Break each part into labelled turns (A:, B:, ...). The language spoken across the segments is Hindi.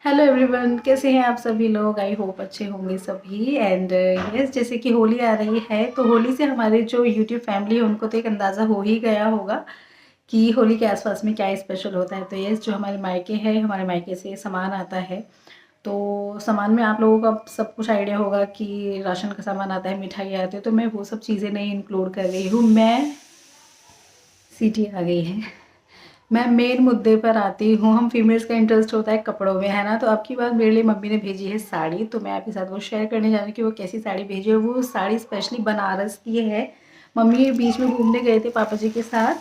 A: हेलो एवरीवन, कैसे हैं आप सभी लोग। आई होप अच्छे होंगे सभी। एंड यस, जैसे कि होली आ रही है तो होली से हमारे जो यूट्यूब फैमिली है उनको तो एक अंदाज़ा हो ही गया होगा कि होली के आसपास में क्या स्पेशल होता है। तो यस, जो हमारे मायके है, हमारे मायके से सामान आता है। तो सामान में आप लोगों का सब कुछ आइडिया होगा कि राशन का सामान आता है, मिठाई आती है। तो मैं वो सब चीज़ें नहीं इंक्लूड कर रही हूँ। मैं सीटी आ गई है। मैं मेन मुद्दे पर आती हूँ। हम फीमेल्स का इंटरेस्ट होता है कपड़ों में, है ना। तो अब की बार मेरे लिए मम्मी ने भेजी है साड़ी, तो मैं आपके साथ वो शेयर करने जा रही हूँ कि वो कैसी साड़ी भेजी है। वो साड़ी स्पेशली बनारस की है। मम्मी बीच में घूमने गए थे पापा जी के साथ,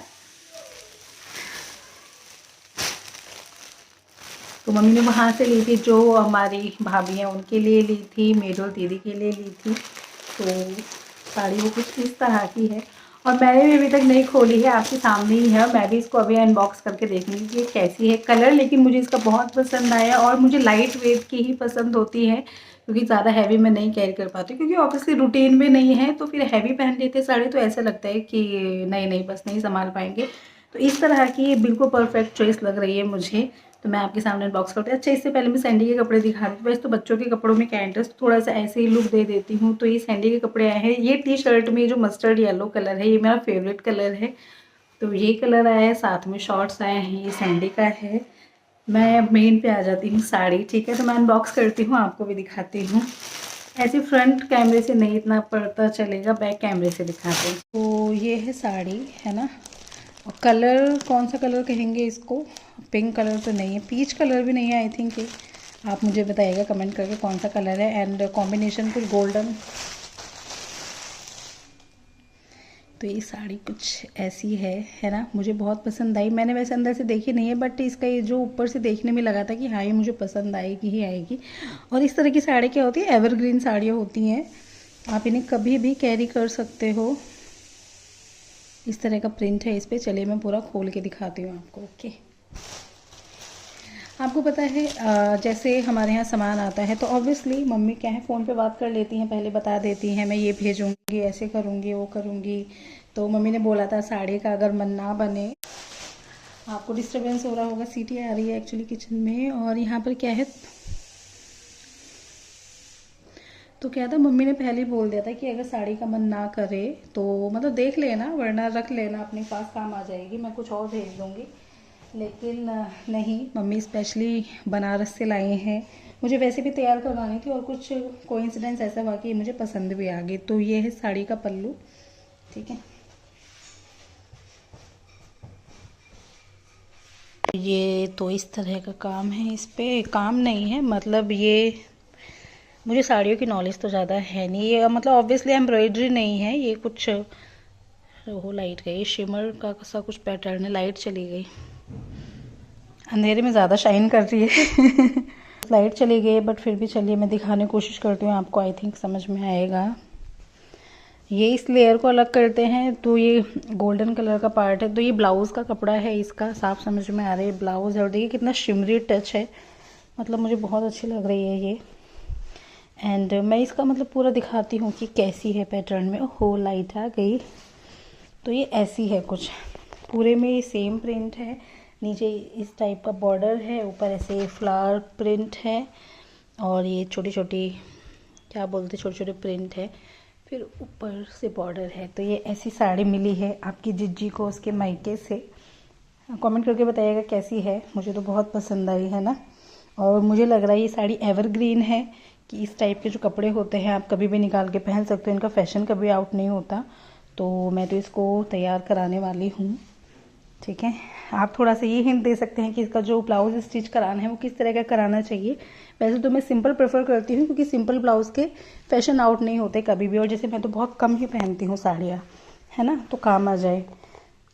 A: तो मम्मी ने वहाँ से ली थी। जो हमारी भाभी हैं उनके लिए ली थी, मेरी और दीदी के लिए ली थी। तो साड़ी वो कुछ इस तरह की है और मैंने भी अभी तक नहीं खोली है, आपके सामने ही है। मैं भी इसको अभी अनबॉक्स करके देखूँगी कि ये कैसी है। कलर लेकिन मुझे इसका बहुत पसंद आया और मुझे लाइट वेट की ही पसंद होती है, क्योंकि ज़्यादा हैवी मैं नहीं कैरी कर पाती, क्योंकि ऑब्वियसली रूटीन में नहीं है। तो फिर हैवी पहन लेते साड़ी तो ऐसा लगता है कि नहीं नहीं बस नहीं संभाल पाएंगे। तो इस तरह की बिल्कुल परफेक्ट चॉइस लग रही है मुझे। तो मैं आपके सामने अनबॉक्स करती हूँ। अच्छा, इससे पहले मैं सैंडी के कपड़े दिखा रही थी। वैसे तो बच्चों के कपड़ों में क्या इंटरेस्ट, थोड़ा सा ऐसे ही लुक दे देती हूँ। तो ये सैंडी के कपड़े आए हैं। ये टी शर्ट में जो मस्टर्ड येलो कलर है, ये मेरा फेवरेट कलर है। तो ये कलर आया है, साथ में शॉर्ट्स आए हैं, ये सैंडी का है। मैं अब मेन पे आ जाती हूँ, साड़ी। ठीक है, तो मैं अनबॉक्स करती हूँ, आपको भी दिखाती हूँ। ऐसे फ्रंट कैमरे से नहीं इतना पता चलेगा, बैक कैमरे से दिखाते हैं। तो ये है साड़ी, है ना। और कलर कौन सा कलर कहेंगे इसको, पिंक कलर तो नहीं है, पीच कलर भी नहीं है आई थिंक। आप मुझे बताइएगा कमेंट करके कौन सा कलर है। एंड कॉम्बिनेशन कुछ गोल्डन। तो ये साड़ी कुछ ऐसी है ना। मुझे बहुत पसंद आई। मैंने वैसे अंदर से देखी नहीं है, बट इसका ये जो ऊपर से देखने में लगा था कि हाँ ये मुझे पसंद आएगी ही आएगी। और इस तरह की साड़ी क्या होती है, एवरग्रीन साड़ियाँ होती हैं, आप इन्हें कभी भी कैरी कर सकते हो। इस तरह का प्रिंट है इस पर। चलिए मैं पूरा खोल के दिखाती हूँ आपको। ओके, आपको पता है जैसे हमारे यहाँ सामान आता है तो ऑब्वियसली मम्मी क्या है, फ़ोन पे बात कर लेती हैं, पहले बता देती हैं मैं ये भेजूँगी, ऐसे करूँगी, वो करूँगी। तो मम्मी ने बोला था साड़ी का अगर मन ना बने। आपको डिस्टरबेंस हो रहा होगा, सीटी आ रही है एक्चुअली किचन में। और यहाँ पर क्या है, तो क्या था, मम्मी ने पहले ही बोल दिया था कि अगर साड़ी का मन ना करे तो मतलब देख लेना, वरना रख लेना, अपने पास काम आ जाएगी, मैं कुछ और भेज दूँगी। लेकिन नहीं, मम्मी स्पेशली बनारस से लाए हैं। मुझे वैसे भी तैयार करवानी थी और कुछ कोइंसिडेंस ऐसा हुआ कि मुझे पसंद भी आ गई। तो ये है साड़ी का पल्लू। ठीक है, ये तो इस तरह का काम है। इस पे काम नहीं है, मतलब ये मुझे साड़ियों की नॉलेज तो ज़्यादा है नहीं। ये मतलब ऑब्वियसली एम्ब्रॉयडरी नहीं है, ये कुछ वो लाइट गई, शिमर का सा कुछ पैटर्न है। लाइट चली गई, अंधेरे में ज़्यादा शाइन कर रही है। लाइट चली गई, बट फिर भी चलिए मैं दिखाने की कोशिश करती हूँ आपको, आई थिंक समझ में आएगा। ये इस लेयर को अलग करते हैं, तो ये गोल्डन कलर का पार्ट है। तो ये ब्लाउज़ का कपड़ा है, इसका साफ समझ में आ रही है ब्लाउज़। और देखिए कितना शिमरी टच है, मतलब मुझे बहुत अच्छी लग रही है ये। एंड मैं इसका मतलब पूरा दिखाती हूँ कि कैसी है पैटर्न में। ओहो, लाइट आ गई। तो ये ऐसी है कुछ, पूरे में ये सेम प्रिंट है। नीचे इस टाइप का बॉर्डर है, ऊपर ऐसे फ्लावर प्रिंट है, और ये छोटी छोटी क्या बोलते, छोटे छोटे प्रिंट है, फिर ऊपर से बॉर्डर है। तो ये ऐसी साड़ी मिली है आपकी जिज्जी को उसके मायके से। कमेंट करके बताइएगा कैसी है, मुझे तो बहुत पसंद आई, है ना। और मुझे लग रहा है ये साड़ी एवरग्रीन है, कि इस टाइप के जो कपड़े होते हैं आप कभी भी निकाल के पहन सकते हो, इनका फैशन कभी आउट नहीं होता। तो मैं तो इसको तैयार कराने वाली हूँ। ठीक है, आप थोड़ा सा ये हिंट दे सकते हैं कि इसका जो ब्लाउज स्टिच कराना है वो किस तरह का कराना चाहिए। वैसे तो मैं सिंपल प्रेफर करती हूँ, क्योंकि सिंपल ब्लाउज के फैशन आउट नहीं होते कभी भी। और जैसे मैं तो बहुत कम ही पहनती हूँ साड़ियाँ, है ना, तो काम आ जाए।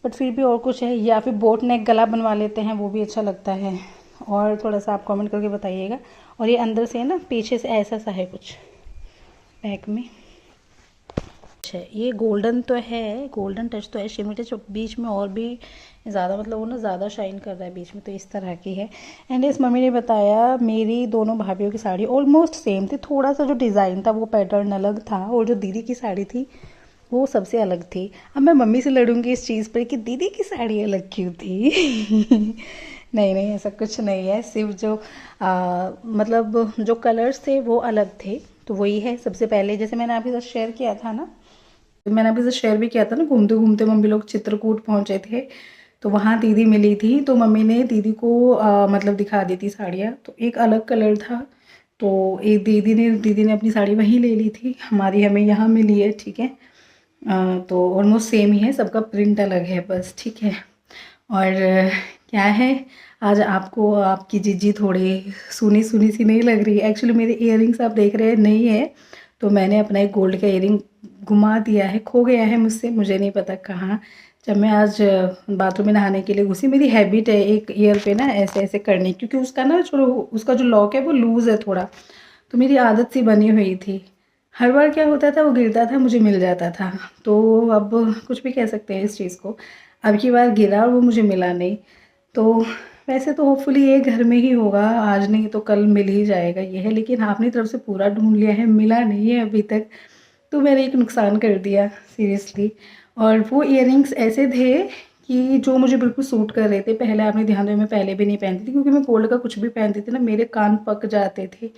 A: बट फिर भी और कुछ है, या फिर बोट नेक गला बनवा लेते हैं, वो भी अच्छा लगता है। और थोड़ा सा आप कमेंट करके बताइएगा। और ये अंदर से ना, पीछे से ऐसा सा है कुछ बैक में। अच्छा, ये गोल्डन तो है, गोल्डन टच तो है, शिमरी टच बीच में और भी ज़्यादा, मतलब वो ना ज़्यादा शाइन कर रहा है बीच में। तो इस तरह की है। एंड इस मम्मी ने बताया मेरी दोनों भाभीियों की साड़ी ऑलमोस्ट सेम थी, थोड़ा सा जो डिज़ाइन था वो पैटर्न अलग था, और जो दीदी की साड़ी थी वो सबसे अलग थी। अब मैं मम्मी से लड़ूंगी इस चीज़ पर कि दीदी की साड़ी अलग क्यों थी। नहीं नहीं, ऐसा कुछ नहीं है, सिर्फ जो मतलब जो कलर्स थे वो अलग थे, तो वही है। सबसे पहले जैसे मैंने आपके साथ शेयर किया था ना, तो मैंने आपके साथ शेयर भी किया था ना, घूमते घूमते मम्मी लोग चित्रकूट पहुंचे थे, तो वहाँ दीदी मिली थी, तो मम्मी ने दीदी को मतलब दिखा दी थी साड़ियाँ, तो एक अलग कलर था, तो एक दीदी ने अपनी साड़ी वहीं ले ली थी, हमारी हमें यहाँ मिली है, ठीक है। तो ऑलमोस्ट सेम ही है, सबका प्रिंट अलग है बस, ठीक है। और क्या है, आज आपको आपकी जीजी थोड़ी सुनी सुनी सी नहीं लग रही है। एक्चुअली मेरे इयररिंग्स आप देख रहे हैं नहीं है, तो मैंने अपना एक गोल्ड का इयररिंग घुमा दिया है, खो गया है मुझसे, मुझे नहीं पता कहाँ। जब मैं आज बाथरूम में नहाने के लिए घुसी, मेरी हैबिट है एक ईयर पे ना ऐसे ऐसे करने, क्योंकि उसका जो लॉक है वो लूज़ है थोड़ा, तो मेरी आदत सी बनी हुई थी। हर बार क्या होता था, वो गिरता था, मुझे मिल जाता था, तो अब कुछ भी कह सकते हैं इस चीज़ को। अब की बार गिरा और वो मुझे मिला नहीं, तो वैसे तो होपफुली ये घर में ही होगा, आज नहीं तो कल मिल ही जाएगा ये है, लेकिन आपने तरफ से पूरा ढूंढ लिया है, मिला नहीं है अभी तक, तो मैंने एक नुकसान कर दिया सीरियसली। और वो इयररिंग्स ऐसे थे कि जो मुझे बिल्कुल सूट कर रहे थे। पहले आपने ध्यान दिया, मैं पहले भी नहीं पहनती थी, क्योंकि मैं गोल्ड का कुछ भी पहनती थी ना, मेरे कान पक जाते थे,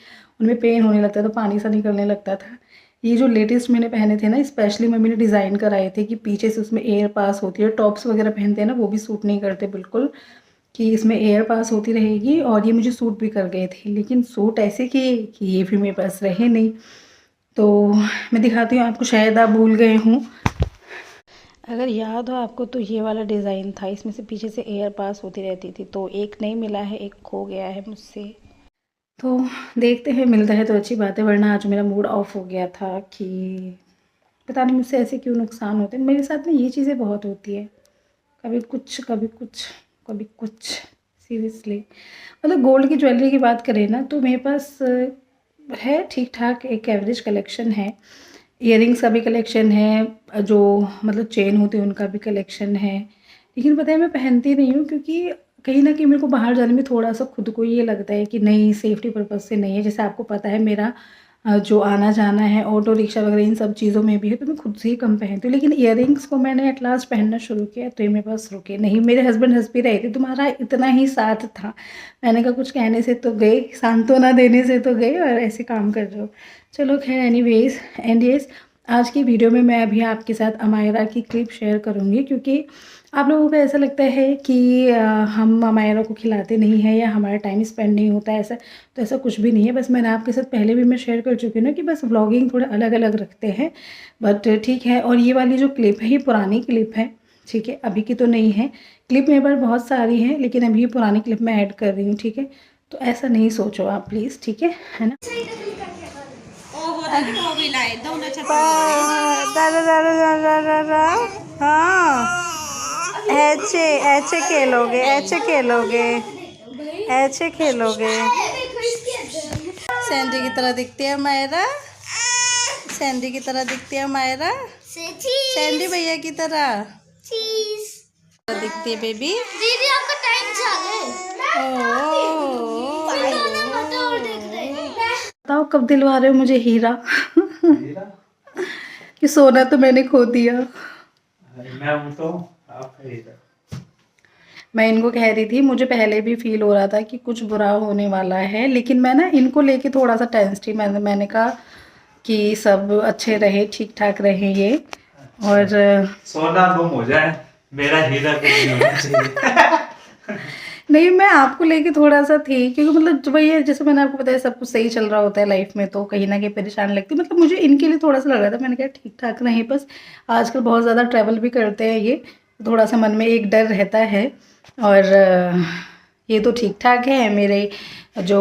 A: उनमें पेन होने लगता था, पानी सा निकलने लगता था। ये जो लेटेस्ट मैंने पहने थे ना, स्पेशली मम्मी ने डिज़ाइन कराए थे कि पीछे से उसमें एयर पास होती है, टॉप्स वगैरह पहनते हैं ना, वो भी सूट नहीं करते बिल्कुल, कि इसमें एयर पास होती रहेगी, और ये मुझे सूट भी कर गए थे, लेकिन सूट ऐसे किए कि ये भी मेरे पास रहे नहीं। तो मैं दिखाती हूँ आपको, शायद आप भूल गए हूँ, अगर याद हो आपको, तो ये वाला डिज़ाइन था, इसमें से पीछे से एयर पास होती रहती थी, तो एक नहीं मिला है, एक खो गया है मुझसे। तो देखते हैं, मिलता है तो अच्छी बात है, वरना आज मेरा मूड ऑफ हो गया था कि पता नहीं मुझसे ऐसे क्यों नुकसान होते हैं। मेरे साथ में ये चीज़ें बहुत होती है, कभी कुछ कभी कुछ कभी कुछ, सीरियसली। मतलब गोल्ड की ज्वेलरी की बात करें ना, तो मेरे पास है ठीक ठाक, एक एवरेज कलेक्शन है। इयररिंग्स का भी कलेक्शन है, जो मतलब चेन होते हैं उनका भी कलेक्शन है, लेकिन पता है मैं पहनती नहीं हूँ, क्योंकि कहीं ना कहीं मेरे को बाहर जाने में थोड़ा सा खुद को ये लगता है कि नहीं, सेफ्टी पर्पज़ से नहीं है। जैसे आपको पता है मेरा जो आना जाना है ऑटो रिक्शा वगैरह इन सब चीज़ों में भी है, तो मैं खुद से ही कम पहनती हूँ। लेकिन इयररिंग्स को मैंने एट लास्ट पहनना शुरू किया, तो ये मेरे पास रुके नहीं। मेरे हस्बैंड हंस भी रहे थे, तुम्हारा इतना ही साथ था। मैंने कहा कुछ कहने से तो गए, सांत्वना देने से तो गए, और ऐसे काम कर रहे हो। चलो खैर, एनीवेज एंड येस, आज की वीडियो में मैं अभी आपके साथ अमायरा की क्लिप शेयर करूँगी, क्योंकि आप लोगों को ऐसा लगता है कि हम अमायरा को खिलाते नहीं हैं या हमारा टाइम स्पेंड नहीं होता है, ऐसा तो ऐसा कुछ भी नहीं है। बस मैंने आपके साथ पहले भी मैं शेयर कर चुकी हूँ ना, कि बस व्लॉगिंग थोड़ा अलग अलग रखते हैं, बट ठीक है। और ये वाली जो क्लिप है, ये पुरानी क्लिप है, ठीक है, अभी की तो नहीं है। क्लिप मेरे पास बहुत सारी हैं, लेकिन अभी ये पुरानी क्लिप मैं ऐड कर रही हूँ, ठीक है। तो ऐसा नहीं सोचो आप प्लीज़, ठीक है ना। दादा दादा दादा दादा, हाँ, ऐसे ऐसे खेलोगे, ऐसे खेलोगे, ऐसे खेलोगे। सैंडी की तरह दिखती है मायरा, सैंडी की तरह दिखती है मायरा, सैंडी भैया की तरह दिखती है बेबी। दीदी आपका टाइम चले। बताओ कब दिलवा रहे हो मुझे हीरा? कि सोना तो मैंने खो दिया। मैं हूं तो आप हीरा। मैं इनको कह रही थी, मुझे पहले भी फील हो रहा था कि कुछ बुरा होने वाला है, लेकिन मैं ना इनको लेके थोड़ा सा टेंस थी। मैंने कहा कि सब अच्छे रहे, ठीक ठाक रहे ये, और सोना गुम हो जाए, मेरा हीरा कुछ नहीं होना चाहिए। नहीं, मैं आपको लेके थोड़ा सा थी, क्योंकि मतलब वही, जैसे मैंने आपको बताया, सब कुछ सही चल रहा होता है लाइफ में, तो कहीं ना कहीं परेशान लगती, मतलब मुझे इनके लिए थोड़ा सा लग रहा था। मैंने कहा ठीक ठाक रहे, बस आजकल बहुत ज़्यादा ट्रैवल भी करते हैं ये, थोड़ा सा मन में एक डर रहता है। और ये तो ठीक ठाक है। मेरे जो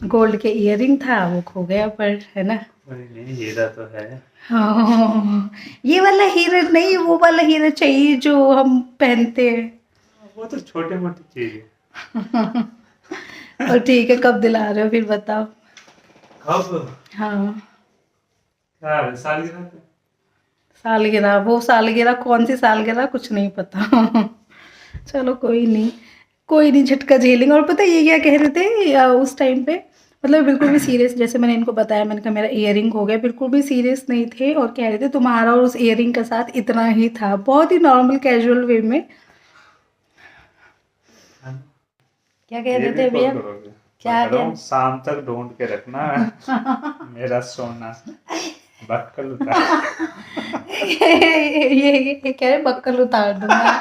A: गोल्ड के इयररिंग था वो खो गया, पर है ना, हीरा तो है। हाँ, ये वाला हीरा नहीं, वो वाला हीरा चाहिए जो हम पहनते हैं, वो तो छोटे मोटी चीज है। और ठीक है, कब दिला रहे हो फिर बताओ? कब? हाँ, सालगिरह। सालगिरह, वो सालगिरह कौन सी सालगिरह, कुछ नहीं पता। चलो कोई नहीं, कोई नहीं, झटका झेलेंगे। और पता है ये क्या कह रहे थे उस टाइम पे, मतलब बिल्कुल भी सीरियस, जैसे मैंने इनको बताया, मैंने कहा मेरा इयररिंग हो गया, बिल्कुल भी सीरियस नहीं थे, और कह रहे थे तुम्हारा और उस इयररिंग का साथ इतना ही था, बहुत ही नॉर्मल कैजुअल वे में। क्या कह
B: ये
A: रहे
B: भी
A: थे
B: कॉल
A: भैया?
B: करोगे?
A: क्या
B: मैं कह रहा
A: कह
B: हूँ शाम तक ढूंढ के रखना मेरा सोना। बक्कल उतार।
A: ये कह रहे बक्कल उतार दूंगा।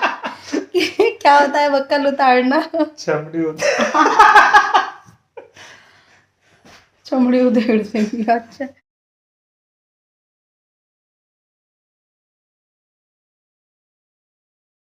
A: क्या होता है बक्कल उतारना?
B: चमड़ी उतार।
A: चमड़ी उधेड़ देंगी, अच्छा।